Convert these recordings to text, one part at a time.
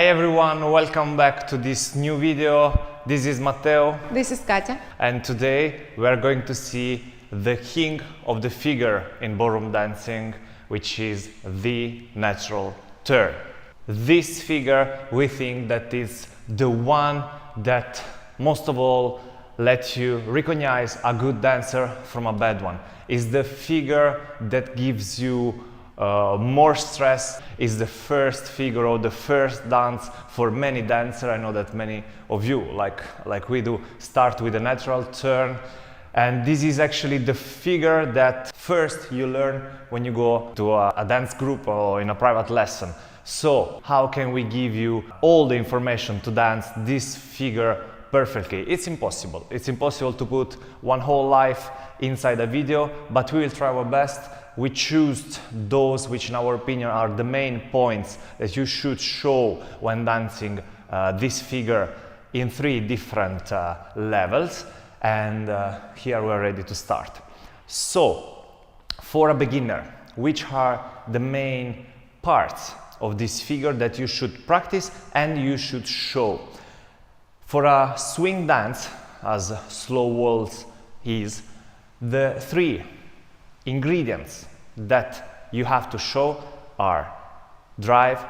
everyone, welcome back to this new video. This is Matteo. This is Katya. And today we are going to see the king of the figure in ballroom dancing, which is the natural turn. This figure, we think that is the one that most of all let you recognize a good dancer from a bad one. It's the figure that gives you more stress, is the first figure or the first dance for many dancers. I know that many of you, like we do, start with a natural turn. And this is actually the figure that first you learn when you go to a dance group or in a private lesson. So how can we give you all the information to dance this figure perfectly? It's impossible. It's impossible to put one whole life inside a video, but we will try our best. We choose those which in our opinion are the main points that you should show when dancing this figure in 3 different levels. And here we're ready to start. So, for a beginner, which are the main parts of this figure that you should practice and you should show? For a swing dance, as slow waltz is, the 3 ingredients that you have to show are drive,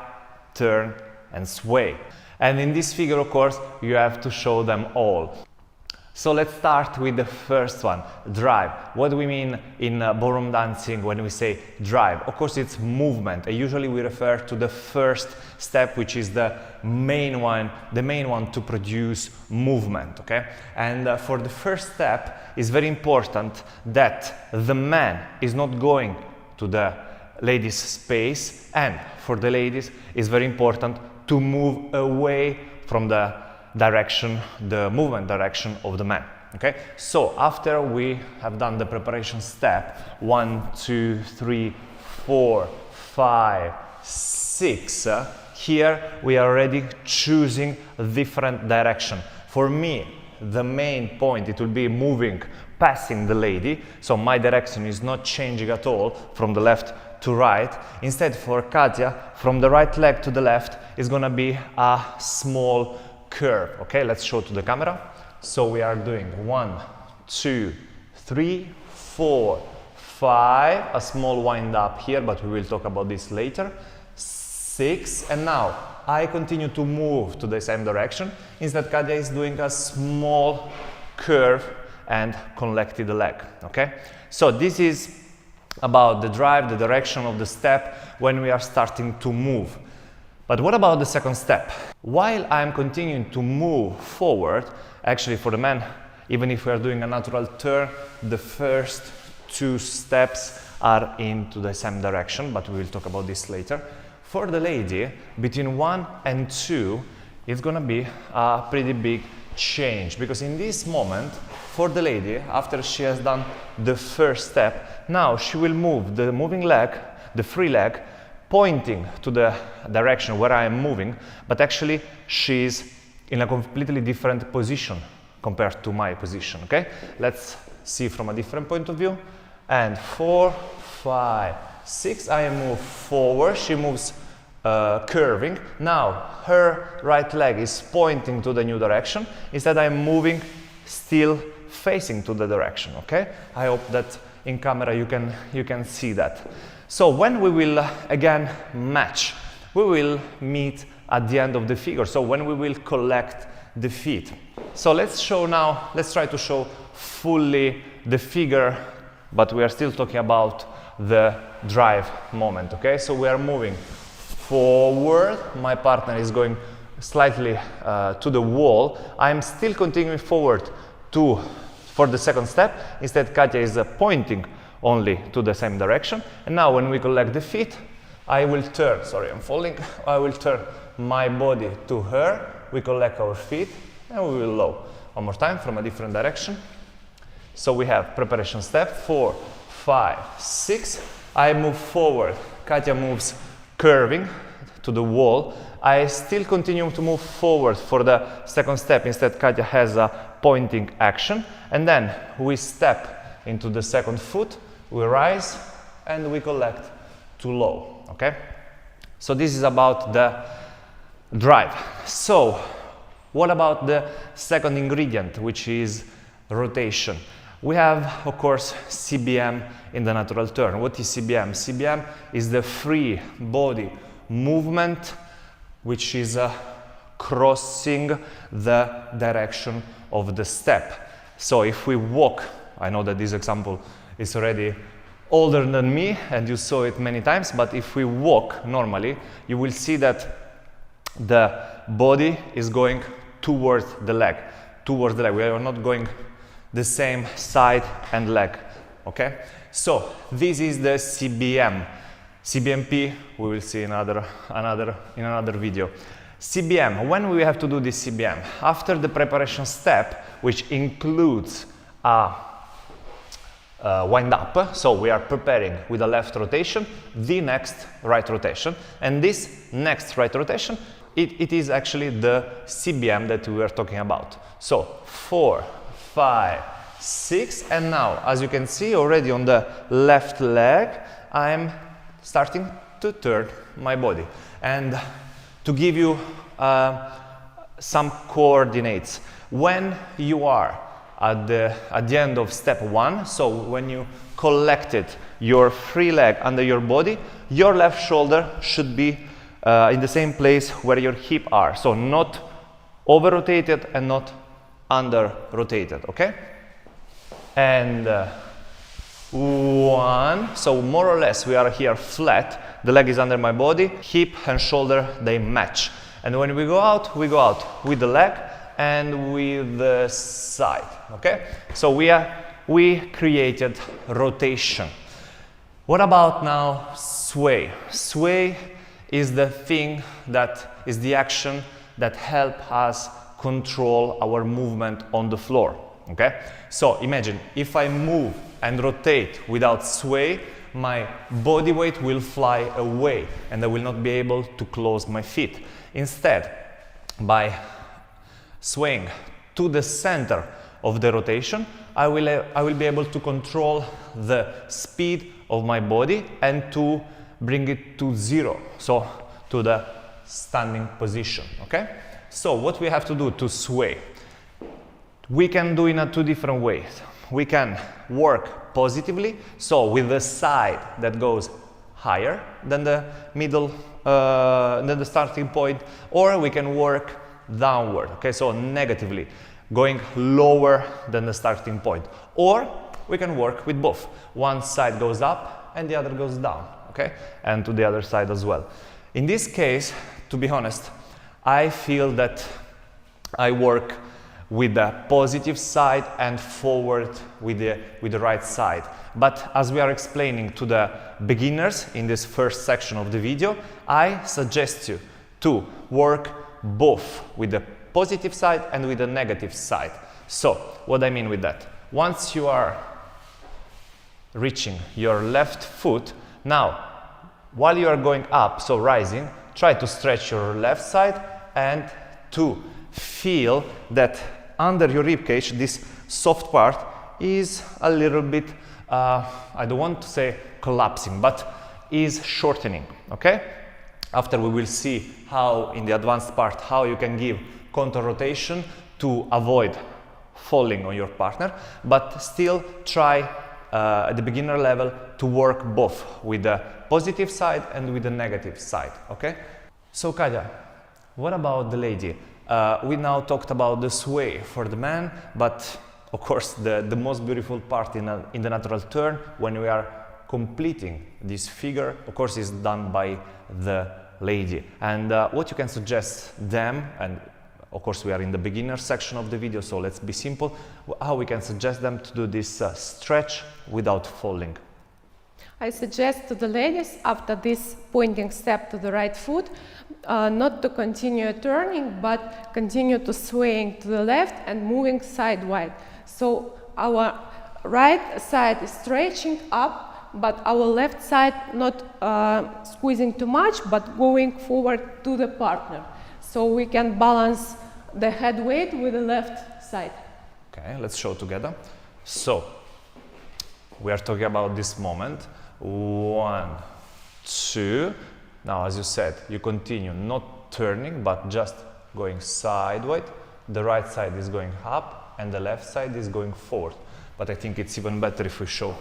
turn, and sway. And in this figure, of course, you have to show them all. So let's start with the first one, drive. What do we mean in ballroom dancing when we say drive? Of course, it's movement. And usually we refer to the first step, which is the main one to produce movement, okay? And for the first step, it's very important that the man is not going to the ladies' space, and for the ladies, it's very important to move away from the movement direction of the man. Okay, so after we have done the preparation step 1, 2, 3, 4, 5, 6, here we are already choosing a different direction. For me, the main point, it will be moving, passing the lady, so my direction is not changing at all from the left to right. Instead, for Katya, from the right leg to the left is gonna be a small curve. Okay, let's show to the camera. So we are doing 1, 2, 3, 4, 5, a small wind up here, but we will talk about this later. 6, and now I continue to move to the same direction. Instead, Katya is doing a small curve and collecting the leg. Okay, so this is about the drive, the direction of the step when we are starting to move. But what about the second step? While I'm continuing to move forward, actually for the man, even if we are doing a natural turn, the first 2 steps are into the same direction, but we will talk about this later. For the lady, between 1 and 2, it's gonna be a pretty big change, because in this moment, for the lady, after she has done the first step, now she will move the moving leg, the free leg, pointing to the direction where I am moving, but actually she's in a completely different position compared to my position, okay? Let's see from a different point of view. And 4, 5, 6, I move forward, she moves curving. Now her right leg is pointing to the new direction. Instead, I'm moving still facing to the direction, okay? I hope that in camera you can see that. So when we will again match, we will meet at the end of the figure. So when we will collect the feet. So let's try to show fully the figure, but we are still talking about the drive moment, okay? So we are moving forward, my partner is going slightly to the wall. I'm still continuing forward for the second step. Instead, Katya is pointing only to the same direction. And now when we collect the feet, I will turn, sorry, I'm falling. I will turn my body to her. We collect our feet and we will low. One more time from a different direction. So we have preparation step 4, 5, 6. I move forward. Katya moves curving to the wall. I still continue to move forward for the second step. Instead, Katya has a pointing action. And then we step into the second foot. We rise and we collect to low, okay? So this is about the drive. So, what about the second ingredient, which is rotation? We have, of course, CBM in the natural turn. What is CBM? CBM is the free body movement, which is crossing the direction of the step. So if we walk, I know that this example is already older than me and you saw it many times, but if we walk normally, you will see that the body is going towards the leg. We are not going the same side and leg, okay? So this is the CBM. CBMP, we will see in another video. CBM, when we have to do this CBM? After the preparation step, which includes a wind up, so we are preparing with a left rotation, the next right rotation, and this next right rotation, it is actually the CBM that we were talking about. So 4, 5, 6, and now, as you can see already on the left leg, I'm starting to turn my body. And to give you some coordinates, when you are at the end of step 1, so when you collected your free leg under your body, your left shoulder should be in the same place where your hip are, so not over rotated and not under rotated, okay? And 1, so more or less we are here flat, the leg is under my body, hip and shoulder, they match. And when we go out with the leg and with the side, okay? So we created rotation. What about now sway? Sway is the thing that is the action that help us control our movement on the floor, okay? So imagine if I move and rotate without sway, my body weight will fly away and I will not be able to close my feet. Instead, by swaying to the center of the rotation, I will be able to control the speed of my body and to bring it to 0, so to the standing position, okay? So what we have to do to sway? We can do in 2 different ways. We can work positively, so with the side that goes higher than the middle, than the starting point, or we can work downward, okay, so negatively, going lower than the starting point, or we can work with both. One side goes up and the other goes down, okay, and to the other side as well. In this case, to be honest, I feel that I work with the positive side and forward with the right side. But as we are explaining to the beginners in this first section of the video, I suggest you to work both with the positive side and with the negative side. So, what I mean with that? Once you are reaching your left foot, now, while you are going up, so rising, try to stretch your left side and to feel that under your rib cage, this soft part is a little bit, I don't want to say collapsing, but is shortening, okay? After we will see how, in the advanced part, how you can give counter rotation to avoid falling on your partner, but still try at the beginner level to work both with the positive side and with the negative side, okay? So Katja, what about the lady? We now talked about the sway for the man, but of course the most beautiful part in the natural turn, when we are completing this figure, of course, is done by the lady. And what you can suggest them, and of course we are in the beginner section of the video, so let's be simple, how we can suggest them to do this stretch without falling. I suggest to the ladies, after this pointing step to the right foot, not to continue turning, but continue to swaying to the left and moving sidewise. So our right side is stretching up, but our left side not squeezing too much, but going forward to the partner. So we can balance the head weight with the left side. Okay, let's show together. So we are talking about this moment. 1, 2. Now, as you said, you continue not turning, but just going sideways. The right side is going up and the left side is going forward. But I think it's even better if we show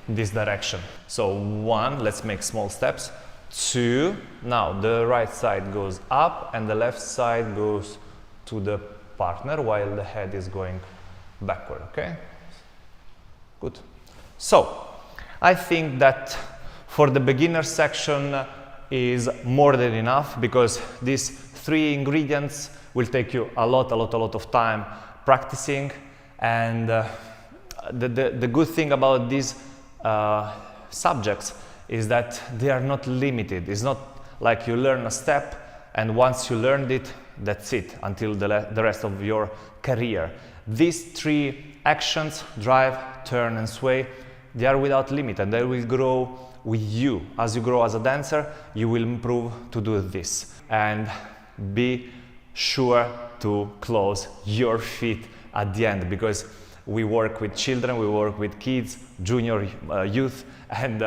this direction. So 1, let's make small steps. 2, now the right side goes up and the left side goes to the partner while the head is going backward, okay? Good. So, I think that for the beginner section is more than enough, because these 3 ingredients will take you a lot of time practicing. And the good thing about these subjects is that they are not limited. It's not like you learn a step and once you learned it, that's it until the rest of your career. These 3 actions, drive, turn and sway, they are without limit and they will grow with you. As you grow as a dancer, you will improve to do this. And be sure to close your feet at the end, because we work with children, we work with kids, junior youth, and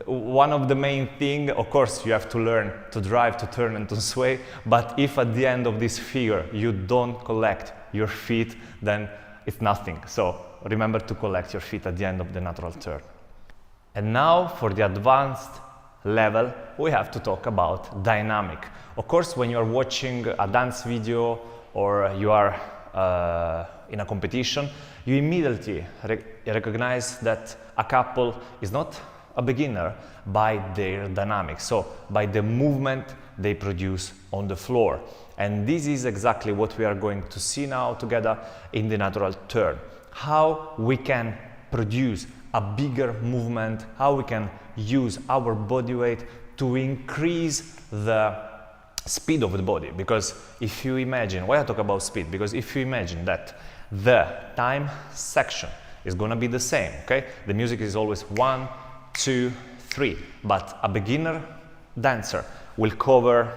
one of the main thing, of course, you have to learn to drive, to turn and to sway, but if at the end of this figure you don't collect your feet, then it's nothing. So remember to collect your feet at the end of the natural turn. And now for the advanced level, we have to talk about dynamic. Of course, when you are watching a dance video or you are in a competition, you immediately recognize that a couple is not a beginner by their dynamics, so by the movement they produce on the floor. And this is exactly what we are going to see now together in the natural turn. How we can produce a bigger movement, how we can use our body weight to increase the speed of the body. Because if you imagine, why I talk about speed? Because if you imagine that the time section is gonna be the same, okay? The music is always 1, 2, 3, but a beginner dancer will cover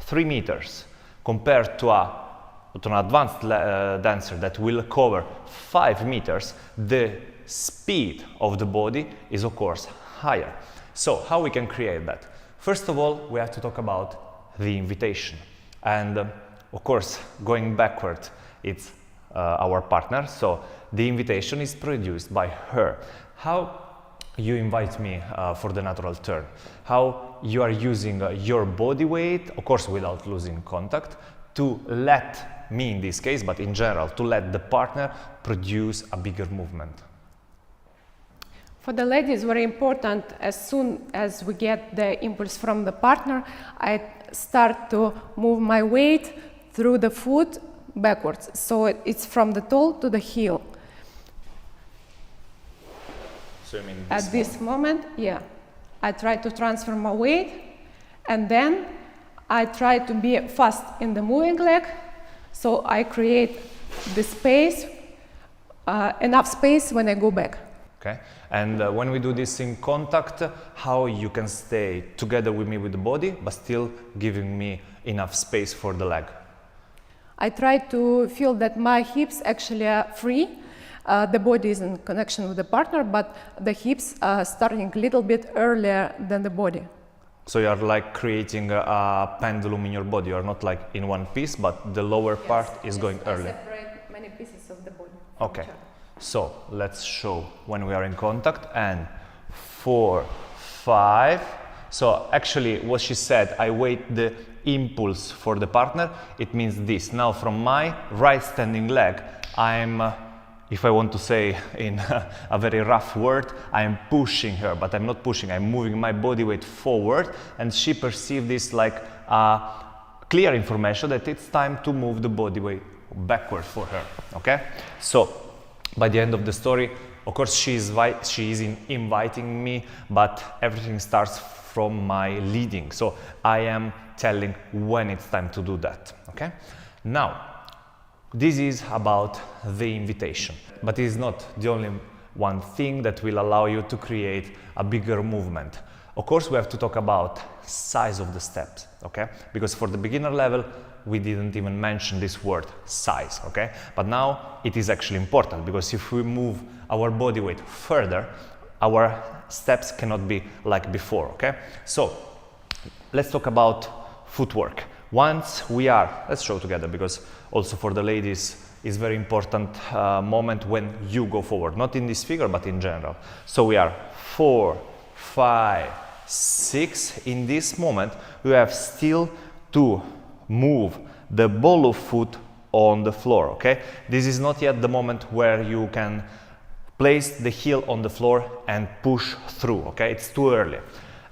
3 meters compared to an advanced dancer that will cover 5 meters. The speed of the body is of course higher. So how we can create that? First of all, we have to talk about the invitation, and of course going backward, it's our partner, so the invitation is produced by her. How you invite me for the natural turn? How you are using your body weight, of course without losing contact, to let me in this case, but in general, to let the partner produce a bigger movement. For the ladies, very important, as soon as we get the impulse from the partner, I start to move my weight through the foot backwards. So it's from the toe to the heel. So you mean At this moment, yeah. I try to transfer my weight, and then I try to be fast in the moving leg, so I create the space, enough space when I go back. Okay, and when we do this in contact, how you can stay together with me with the body, but still giving me enough space for the leg? I try to feel that my hips actually are free. The body is in connection with the partner, but the hips are starting a little bit earlier than the body. So you are like creating a pendulum in your body. You are not like in one piece, but the lower part is going earlier. I separate many pieces of the body. Okay, so let's show when we are in contact, and 4, 5. So actually what she said, I wait the impulse for the partner, it means this. Now from my right standing leg, I'm, if I want to say in a very rough word, I am pushing her, but I'm not pushing, I'm moving my body weight forward, and she perceived this like clear information that it's time to move the body weight backward for her, okay? So by the end of the story, of course she is inviting me, but everything starts from my leading. So I am telling when it's time to do that, okay? Now, this is about the invitation, but it is not the only one thing that will allow you to create a bigger movement. Of course, we have to talk about size of the steps, okay? Because for the beginner level, we didn't even mention this word, size, okay? But now it is actually important, because if we move our body weight further, our steps cannot be like before, okay? So let's talk about footwork. Once we are, let's show together, because also for the ladies is very important moment when you go forward, not in this figure, but in general. So we are 4, 5, 6. In this moment, you have still to move the ball of foot on the floor, okay? This is not yet the moment where you can place the heel on the floor and push through, okay? It's too early.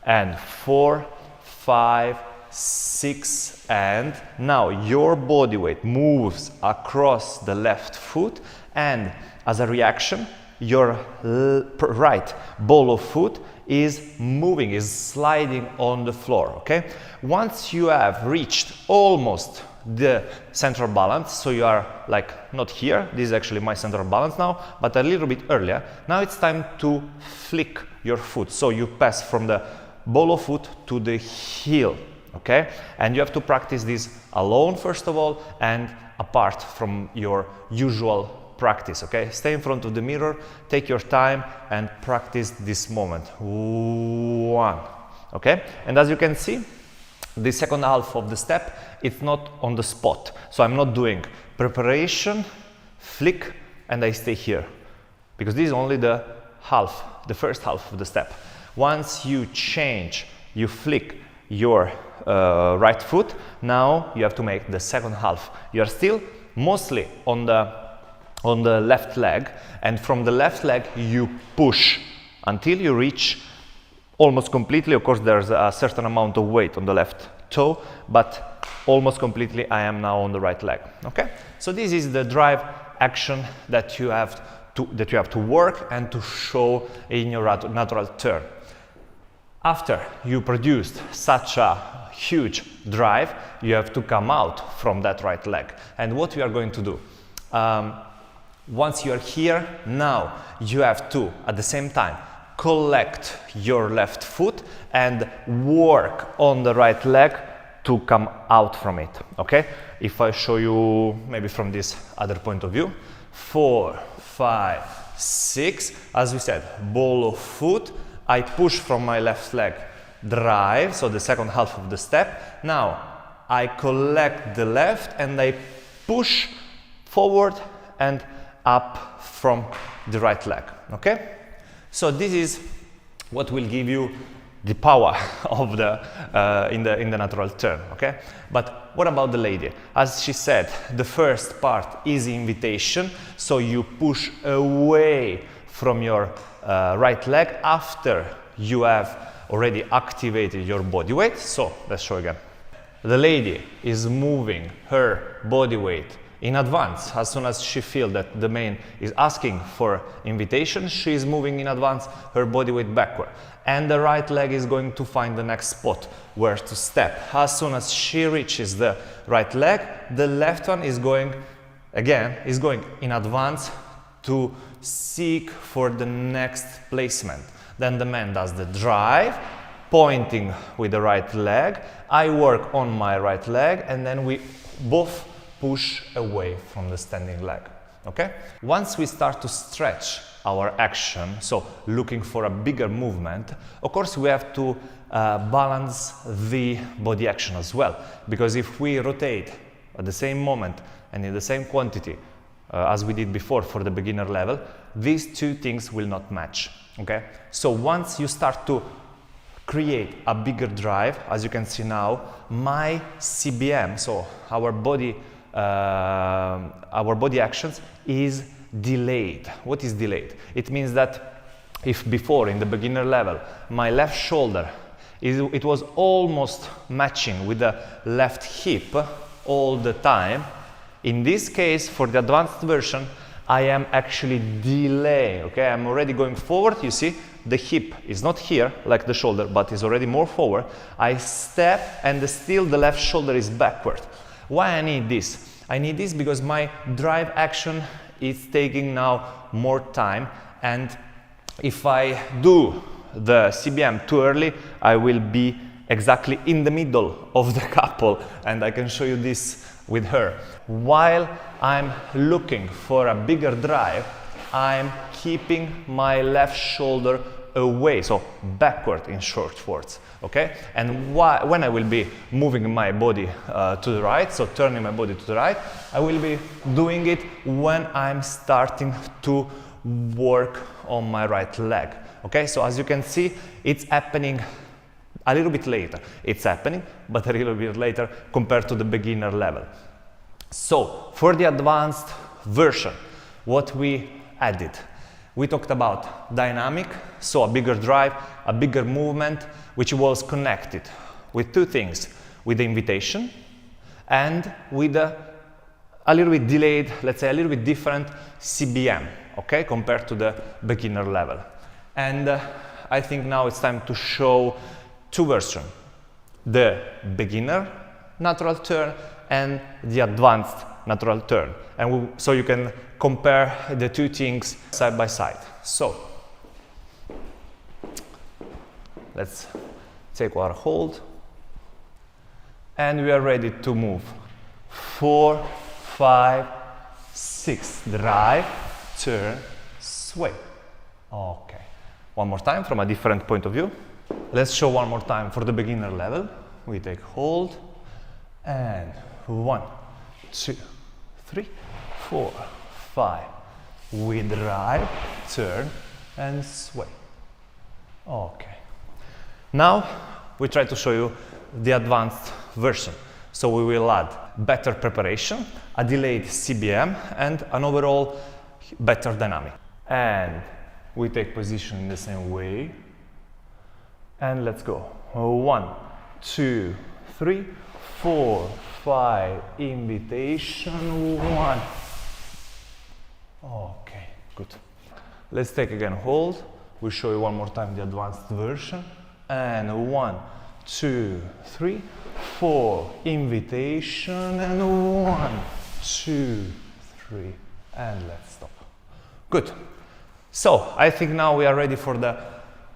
And 4, 5, 6, and now your body weight moves across the left foot, and as a reaction, your right ball of foot is moving, is sliding on the floor, okay? Once you have reached almost the central balance, so you are like not here, this is actually my central balance now, but a little bit earlier, now it's time to flick your foot, so you pass from the ball of foot to the heel, okay? And you have to practice this alone first of all and apart from your usual practice, okay? Stay in front of the mirror, take your time and practice this moment. 1, okay? And as you can see, the second half of the step, it's not on the spot. So I'm not doing preparation, flick, and I stay here. Because this is only the first half of the step. Once you change, you flick your right foot, now you have to make the second half. You are still mostly on the left leg, and from the left leg you push until you reach almost completely. Of course, there's a certain amount of weight on the left toe, but almost completely I am now on the right leg. Okay, so this is the drive action that you have to work and to show in your natural turn. After you produced such a huge drive, you have to come out from that right leg. And what we are going to do, once you are here, now you have to, at the same time, collect your left foot and work on the right leg to come out from it, okay? If I show you maybe from this other point of view, 4, 5, 6, as we said, ball of foot, I push from my left leg, drive, so the second half of the step. Now I collect the left and I push forward and up from the right leg, okay? So this is what will give you the power of the in the natural turn, okay? But what about the lady? As she said, the first part is invitation, so you push away from your right leg after you have already activated your body weight. So let's show again. The lady is moving her body weight in advance. As soon as she feels that the man is asking for invitation, she is moving in advance her body weight backward. And the right leg is going to find the next spot where to step. As soon as she reaches the right leg, the left one is going, again, is going in advance to seek for the next placement. Then the man does the drive, pointing with the right leg. I work on my right leg, and then we both push away from the standing leg, okay? Once we start to stretch our action, so looking for a bigger movement, of course we have to balance the body action as well, because if we rotate at the same moment and in the same quantity as we did before for the beginner level, these two things will not match, okay? So once you start to create a bigger drive, as you can see now, my CBM, so our body actions is delayed. What is delayed? It means that if before in the beginner level my left shoulder it was almost matching with the left hip all the time, in this case for the advanced version I am actually delaying, okay? I'm already going forward, you see the hip is not here like the shoulder but is already more forward. I step and still the left shoulder is backward. Why I need this? I need this because my drive action is taking now more time, and if I do the CBM too early, I will be exactly in the middle of the couple, and I can show you this with her. While I'm looking for a bigger drive, I'm keeping my left shoulder away, so backward in short words, okay? And when I will be moving my body to the right, so turning my body to the right, I will be doing it when I'm starting to work on my right leg, okay? So as you can see, it's happening a little bit later. It's happening, but a little bit later compared to the beginner level. So for the advanced version, what we added, we talked about dynamic, so a bigger drive, a bigger movement, which was connected with two things, with the invitation and with a little bit delayed, let's say a little bit different CBM, okay, compared to the beginner level. And I think now it's time to show two versions, the beginner natural turn and the advanced natural turn. And so you can compare the two things side by side. So let's take our hold and we are ready to move. 4, 5, 6, drive, turn, sway. Okay, one more time from a different point of view. Let's show one more time for the beginner level. We take hold and 1, 2, 3, 4, 5. We drive, turn and sway. Okay. Now we try to show you the advanced version. So we will add better preparation, a delayed CBM and an overall better dynamic. And we take position in the same way. And let's go. 1, 2, 3, 4, 5. Invitation. 1. Okay, good. Let's take again hold. We'll show you one more time the advanced version. And 1, 2, 3, 4. Invitation. And 1, 2, 3. And let's stop. Good. So I think now we are ready for the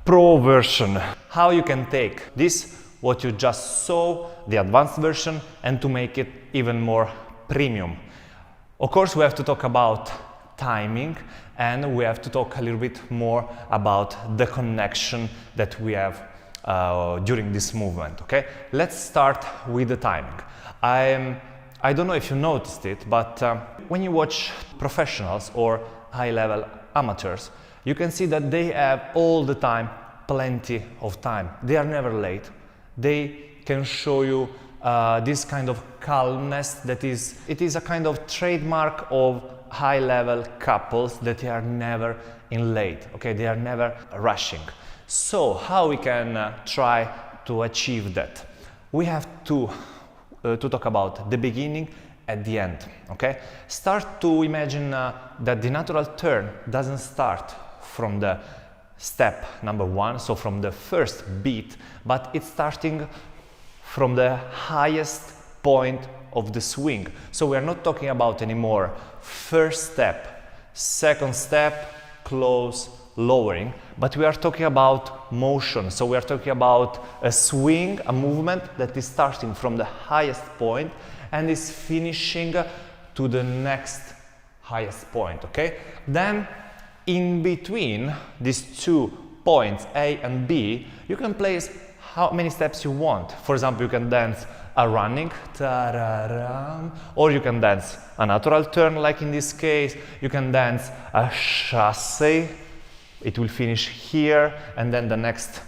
pro version. How you can take this, what you just saw, the advanced version, and to make it even more premium. Of course, we have to talk about timing and we have to talk a little bit more about the connection that we have during this movement, okay? Let's start with the timing. I don't know if you noticed it, but when you watch professionals or high-level amateurs, you can see that they have all the time plenty of time. They are never late. They can show you this kind of calmness it is a kind of trademark of high-level couples that they are never in late, okay? They are never rushing. So how we can try to achieve that? We have to talk about the beginning at the end, okay? Start to imagine that the natural turn doesn't start from the step number 1, so from the first beat, but it's starting from the highest point of the swing. So we are not talking about anymore first step, second step, close, lowering, but we are talking about motion. So we are talking about a swing, a movement that is starting from the highest point and is finishing to the next highest point, okay? Then in between these 2 points, A and B, you can place how many steps you want. For example, you can dance a running, or you can dance a natural turn, like in this case. You can dance a chassé. It will finish here, and then the next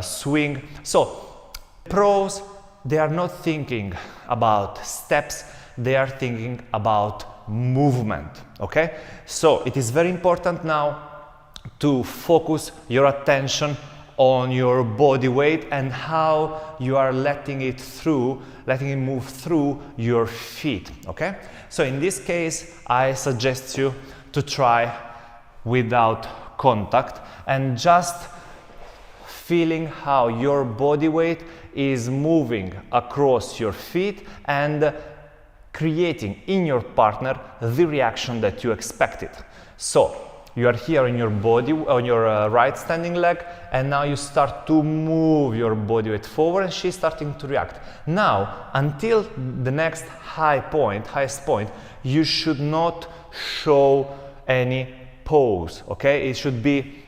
swing. So, pros, they are not thinking about steps, they are thinking about movement, okay? So, it is very important now to focus your attention on your body weight and how you are letting it move through your feet, okay? So in this case, I suggest you to try without contact and just feeling how your body weight is moving across your feet and creating in your partner the reaction that you expected. So you are here in your body, on your right standing leg, and now you start to move your body weight forward and she's starting to react. Now, until the next highest point, you should not show any pose, okay? It should be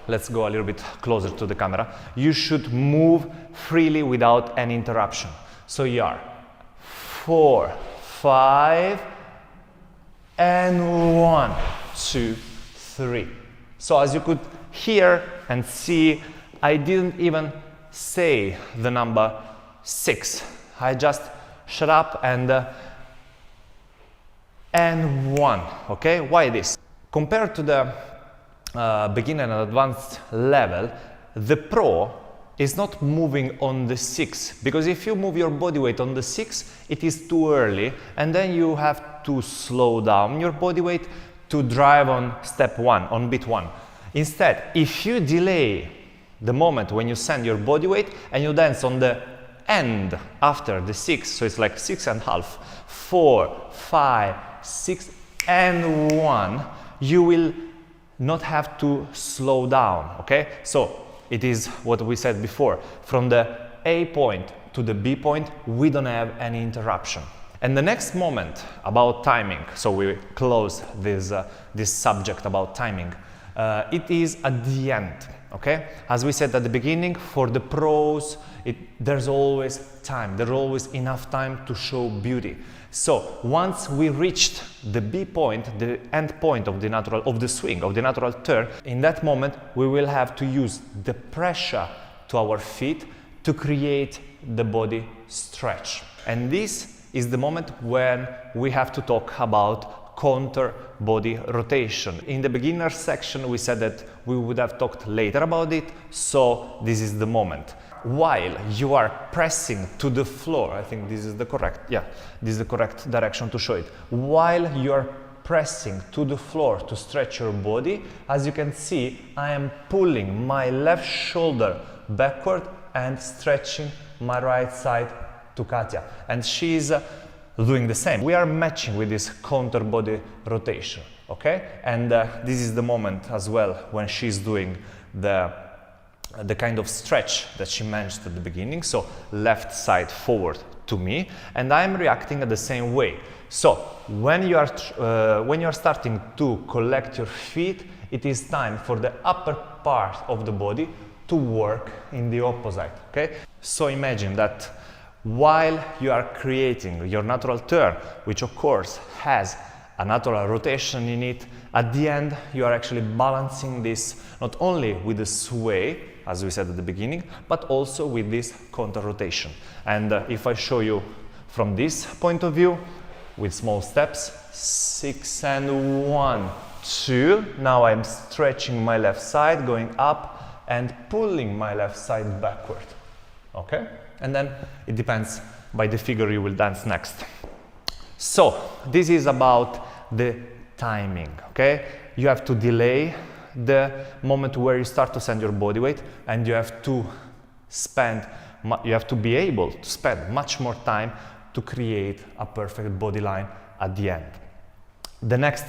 let's go a little bit closer to the camera. You should move freely without any interruption. So you are 4, 5, and 1, 2, 3. So as you could hear and see, I didn't even say the number 6. I just shut up and 1. Okay, why this? Compared to the beginner and advanced level, the pro is not moving on the 6, because if you move your body weight on the 6, it is too early, and then you have to slow down your body weight to drive on step 1, on beat 1. Instead, if you delay the moment when you send your body weight and you dance on the end after the 6, so it's like 6.5, 4, 5, 6, and 1, you will not have to slow down, okay? So it is what we said before. From the A point to the B point, we don't have any interruption. And the next moment about timing, so we close this subject about timing, it is at the end, okay? As we said at the beginning, for the pros, there's always time, there's always enough time to show beauty. So once we reached the B point, the end point of the swing, of the natural turn, in that moment we will have to use the pressure to our feet to create the body stretch. And this is the moment when we have to talk about counter body rotation. In the beginner section we said that we would have talked later about it, so this is the moment. While you are pressing to the floor, I think this is the correct, this is the correct direction to show it. While you are pressing to the floor to stretch your body, as you can see, I am pulling my left shoulder backward and stretching my right side to Katja. And she's doing the same. We are matching with this counter body rotation, okay? And this is the moment as well when she's doing the kind of stretch that she mentioned at the beginning, so left side forward to me, and I'm reacting at the same way. So when you are starting to collect your feet, it is time for the upper part of the body to work in the opposite, okay? So imagine that while you are creating your natural turn, which of course has a natural rotation in it, at the end you are actually balancing this not only with the sway, as we said at the beginning, but also with this counter rotation. And if I show you from this point of view, with small steps, 6 and 1, 2, now I'm stretching my left side, going up and pulling my left side backward, okay? And then it depends by the figure you will dance next. So this is about the timing, okay? You have to delay the moment where you start to send your body weight, and you have to be able to spend much more time to create a perfect body line at the end. The next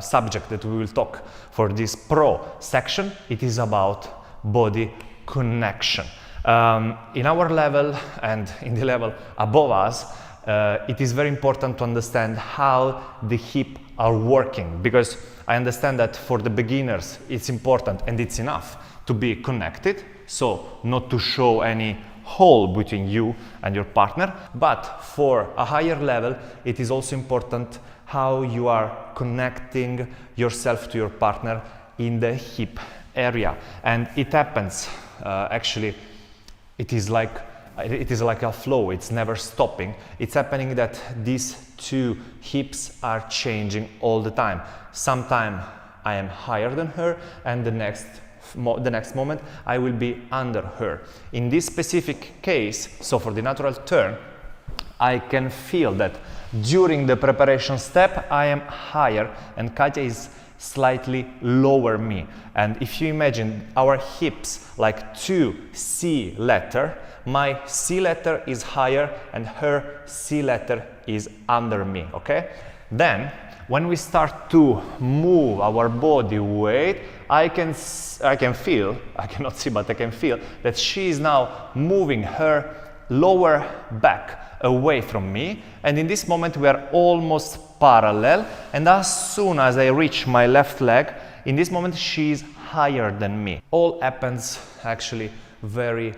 subject that we will talk for this pro section, it is about body connection. In our level and in the level above us, it is very important to understand how the hips are working, because I understand that for the beginners it's important and it's enough to be connected, so not to show any hole between you and your partner, but for a higher level it is also important how you are connecting yourself to your partner in the hip area. And it happens actually, it is like a flow, it's never stopping. It's happening that these two hips are changing all the time. Sometimes I am higher than her, and the next moment I will be under her. In this specific case, so for the natural turn, I can feel that during the preparation step I am higher and Katja is slightly lower me. And if you imagine our hips like two C letter, my C letter is higher and her C letter is under me, okay? Then when we start to move our body weight, I can feel, I cannot see, but I can feel that she is now moving her lower back away from me, and in this moment we are almost parallel, and as soon as I reach my left leg, In this moment, she's higher than me. All happens actually very,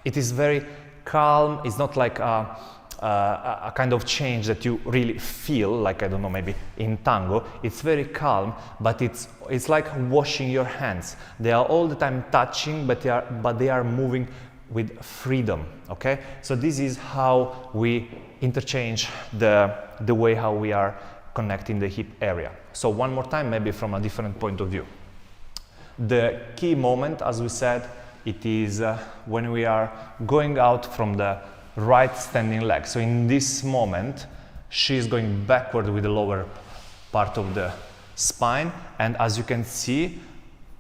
it is very calm. It's not like a kind of change that you really feel, like, I don't know, maybe in tango. It's very calm, but it's like washing your hands. They are all the time touching, but they are moving with freedom, okay? So this is how we interchange the way how we are connecting the hip area. So one more time, maybe from a different point of view. The key moment, as we said, it is when we are going out from the right standing leg. So in this moment, she is going backward with the lower part of the spine. And as you can see,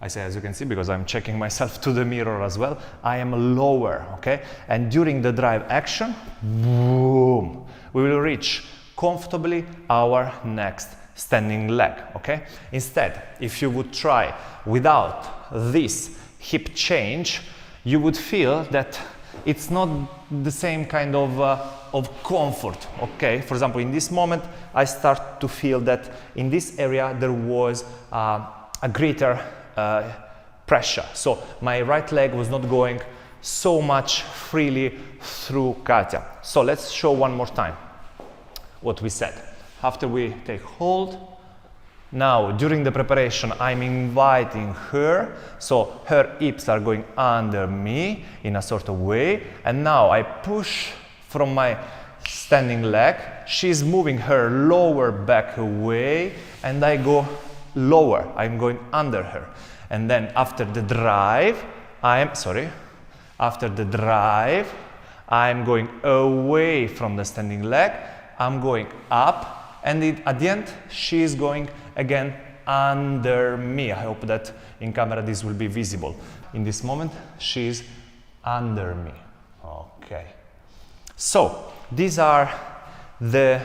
I say as you can see because I'm checking myself to the mirror as well, I am lower, okay? And during the drive action, boom, we will reach comfortably our next standing leg, okay? Instead, if you would try without this hip change, you would feel that it's not the same kind of comfort, okay? For example, in this moment, I start to feel that in this area there was a greater pressure. So my right leg was not going so much freely through Katya. So let's show one more time what we said. After we take hold, now during the preparation I'm inviting her, so her hips are going under me in a sort of way, and now I push from my standing leg, she's moving her lower back away, and I go lower, I'm going under her. And then after the drive, after the drive, I'm going away from the standing leg, I'm going up, and at the end, she is going again under me. I hope that in camera this will be visible. In this moment, she is under me. Okay. So, these are the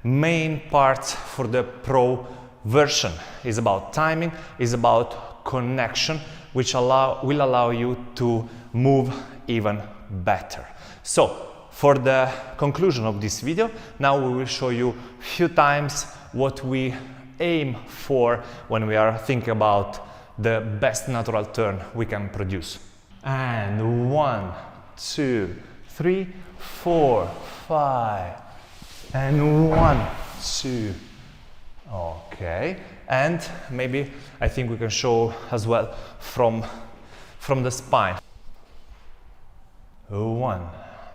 main parts for the pro version. It's about timing, it's about connection, which will allow you to move even better. So, for the conclusion of this video, now we will show you a few times what we aim for when we are thinking about the best natural turn we can produce. And 1, 2, 3, 4, 5, and 1, 2. Okay, and maybe I think we can show as well from the spine. 1,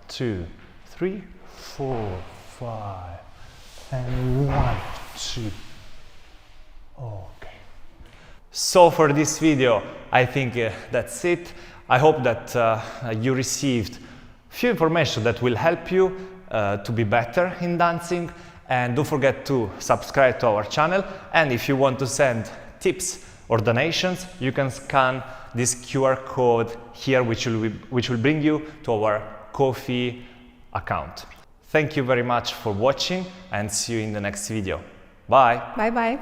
2, 3, 4, 5, and 1, 2. Okay. So for this video, I think that's it. I hope that you received few information that will help you to be better in dancing. And don't forget to subscribe to our channel. And if you want to send tips or donations, you can scan this QR code here, which will bring you to our Ko-fi account. Thank you very much for watching, and see you in the next video. Bye. Bye bye.